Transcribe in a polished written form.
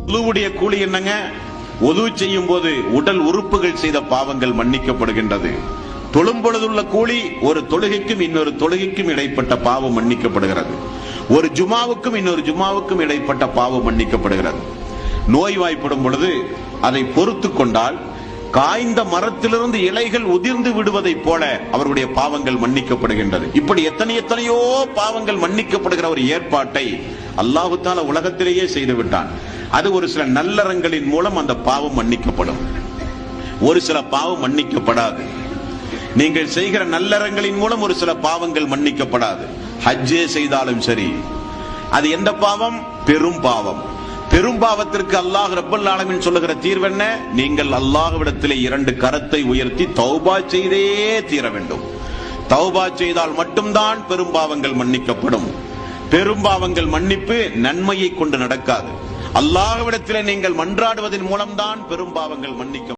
உதுவுடைய கூலி என்னங்க? உது செய்யும் போது உடல் உறுப்புகள் செய்த பாவங்கள் மன்னிக்கப்படுகின்றது. தொழும் பொழுதுள்ள கூலி ஒரு தொழுகைக்கும் இன்னொரு தொழுகைக்கும் இடைப்பட்ட பாவம் மன்னிக்கப்படுகிறது. ஒரு ஜுமாவுக்கும் இன்னொரு ஜுமாவுக்கும் இடைப்பட்ட பாவம் மன்னிக்கப்படுகிறது. நோய்வாய்ப்படும் பொழுது அதை பொறுத்து கொண்டால் காய்ந்த மரத்திலிருந்து இலைகள் உதிர்ந்து விடுவதை போல அவருடைய பாவங்கள் மன்னிக்கப்படுகின்றது. இப்படி எத்தனையோ பாவங்கள் மன்னிக்கப்படுகிற ஒரு ஏற்பாட்டை அல்லாஹ் தஆலா உலகத்திலேயே செய்து விட்டான். அது ஒரு சில நல்லறங்களின் மூலம் அந்த பாவம் மன்னிக்கப்படும், ஒரு சில பாவம் மன்னிக்கப்படாது. நீங்கள் செய்கிற நல்லறங்களின் மூலம் ஒரு சில பாவங்கள் மன்னிக்கப்படாது. ஹஜ்ஜே செய்தாலும் சரி, அது எந்த பாவம்? பெரும் பாவம். பெரும் பாவத்திற்கு அல்லாஹ் ரப்பல் ஆலமீன் சொல்லுகிற தீர்வு என்ன? நீங்கள் அல்லாஹ்விடத்திலே 2 கரத்தை உயர்த்தி தௌபா செய்தே தீர வேண்டும். தௌபா செய்தால் மட்டும்தான் பெரும் பாவங்கள் மன்னிக்கப்படும். பெரும் பாவங்கள் மன்னிப்பு நன்மையை கொண்டு நடக்காது. அல்லாஹ்விடத்திலே நீங்கள் மன்றாடுவதன் மூலம்தான் பெரும் பாவங்கள் மன்னிக்கப்படும்.